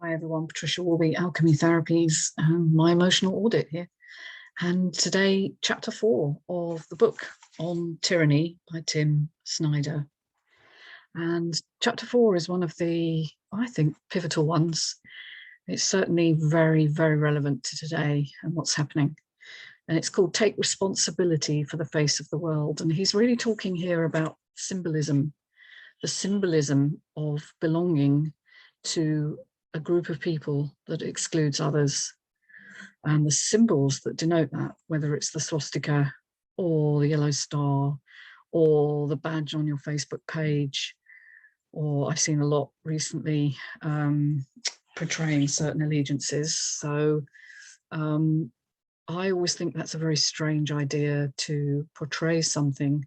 Hi everyone, Patricia Warby, Alchemy Therapies, my emotional audit here. And today, chapter 4 of the book on Tyranny by Tim Snyder. And chapter 4 is one of the, I think, pivotal ones. It's certainly very, very relevant to today and what's happening. And it's called Take Responsibility for the Face of the World. And he's really talking here about symbolism, the symbolism of belonging to a group of people that excludes others, and the symbols that denote that, whether it's the swastika or the yellow star or the badge on your Facebook page, or I've seen a lot recently portraying certain allegiances. So I always think that's a very strange idea to portray something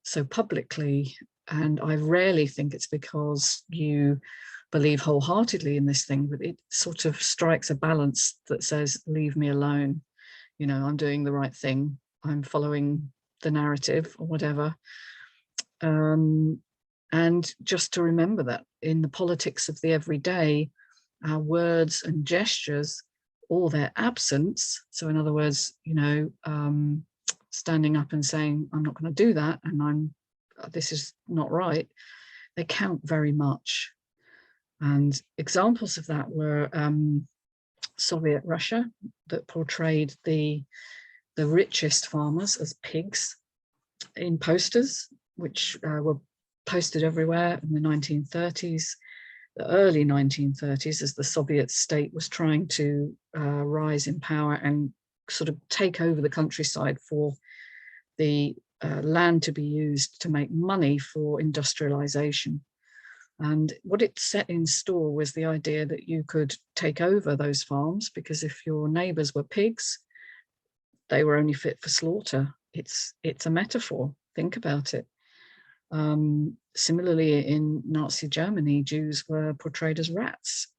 so publicly, and I rarely think it's because you believe wholeheartedly in this thing, but it sort of strikes a balance that says, leave me alone. You know, I'm doing the right thing. I'm following the narrative or whatever. And just to remember that in the politics of the everyday, our words and gestures or their absence. So in other words, you know, standing up and saying, I'm not going to do that, and this is not right, they count very much. And examples of that were Soviet Russia, that portrayed the richest farmers as pigs in posters, which were posted everywhere in the 1930s, the early 1930s, as the Soviet state was trying to rise in power and sort of take over the countryside for the land to be used to make money for industrialization. And what it set in store was the idea that you could take over those farms, because if your neighbors were pigs, they were only fit for slaughter. It's a metaphor. Think about it. Similarly, in Nazi Germany, Jews were portrayed as rats,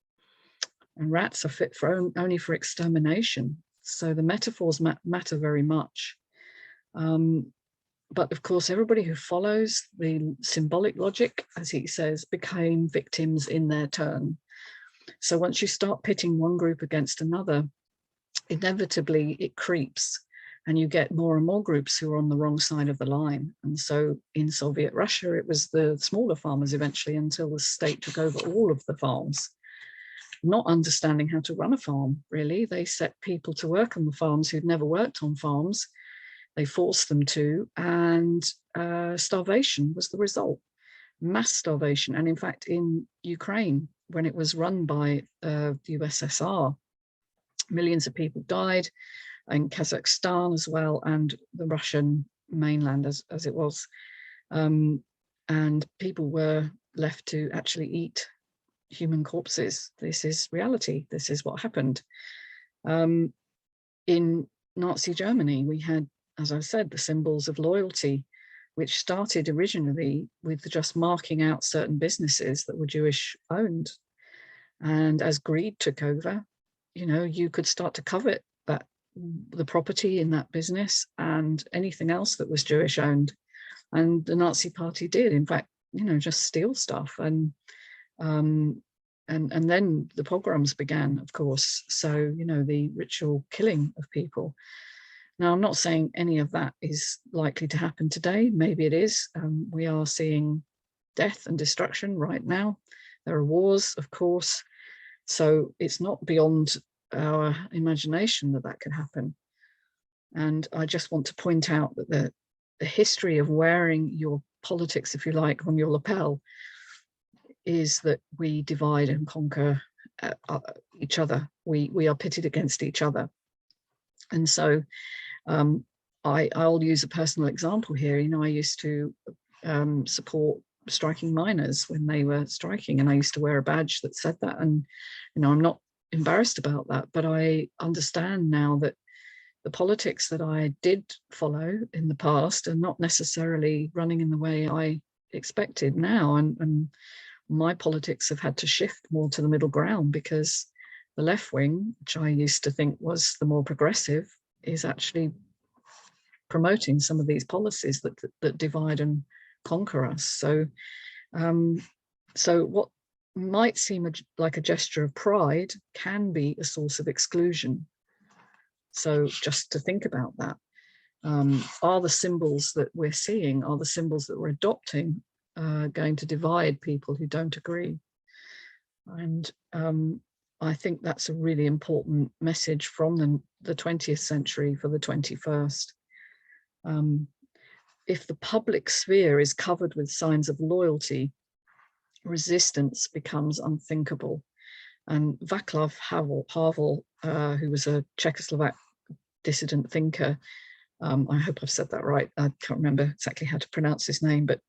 and rats are fit for only for extermination. So the metaphors matter very much. But of course, everybody who follows the symbolic logic, as he says, became victims in their turn. So once you start pitting one group against another, inevitably it creeps, and you get more and more groups who are on the wrong side of the line. And so in Soviet Russia, it was the smaller farmers eventually, until the state took over all of the farms, not understanding how to run a farm, really. They set people to work on the farms who'd never worked on farms. They forced them to, and starvation was the result, mass starvation. And in fact, in Ukraine, when it was run by the USSR, millions of people died, in Kazakhstan as well, and the Russian mainland as it was. And people were left to actually eat human corpses. This is reality. This is what happened. In Nazi Germany, we had, as I said, the symbols of loyalty, which started originally with just marking out certain businesses that were Jewish owned. And as greed took over, you know, you could start to covet the property in that business and anything else that was Jewish owned. And the Nazi Party did, in fact, you know, just steal stuff. And then the pogroms began, of course. So, you know, the ritual killing of people. Now, I'm not saying any of that is likely to happen today. Maybe it is. We are seeing death and destruction right now. There are wars, of course. So it's not beyond our imagination that that could happen. And I just want to point out that the history of wearing your politics, if you like, on your lapel is that we divide and conquer each other. We are pitted against each other. And so I'll use a personal example here. You know, I used to support striking miners when they were striking, and I used to wear a badge that said that. And, you know, I'm not embarrassed about that, but I understand now that the politics that I did follow in the past are not necessarily running in the way I expected now. And my politics have had to shift more to the middle ground, because the left wing, which I used to think was the more progressive, is actually promoting some of these policies that divide and conquer us. So, so might seem like a gesture of pride can be a source of exclusion. So just to think about that, are the symbols that we're seeing, are the symbols that we're adopting going to divide people who don't agree? And I think that's a really important message from the 20th century for the 21st. If the public sphere is covered with signs of loyalty, resistance becomes unthinkable. And Václav Havel, who was a Czechoslovak dissident thinker, I hope I've said that right, I can't remember exactly how to pronounce his name, but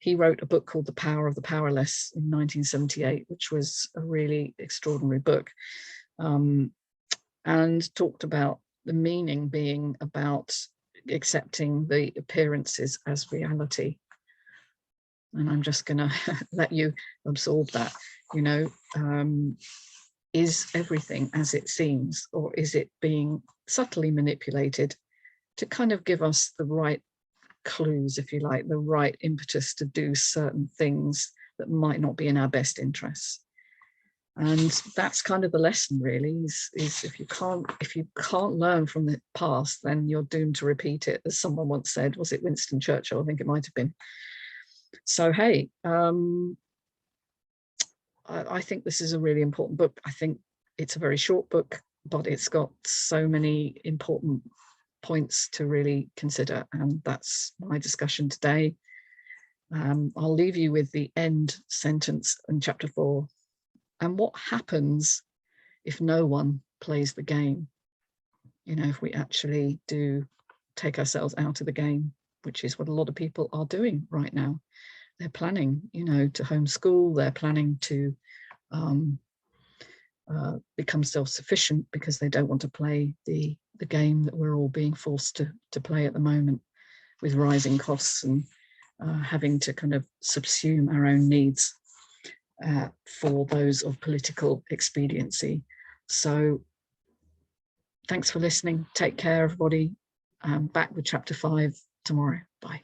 he wrote a book called The Power of the Powerless in 1978, which was a really extraordinary book, and talked about the meaning being about accepting the appearances as reality. And I'm just going to let you absorb that, you know, is everything as it seems, or is it being subtly manipulated to kind of give us the right clues, if you like, the right impetus to do certain things that might not be in our best interests? And that's kind of the lesson, really, is if you can't learn from the past, then you're doomed to repeat it. As someone once said, was it Winston Churchill? I think it might have been. So, hey, I think this is a really important book. I think it's a very short book, but it's got so many important points to really consider. And that's my discussion today. I'll leave you with the end sentence in chapter 4. And what happens if no one plays the game? You know, if we actually do take ourselves out of the game, which is what a lot of people are doing right now. They're planning, you know, to homeschool, they're planning to become self-sufficient because they don't want to play the game that we're all being forced to play at the moment, with rising costs and having to kind of subsume our own needs for those of political expediency. So thanks for listening. Take care, everybody. Back with chapter 5 tomorrow. Bye.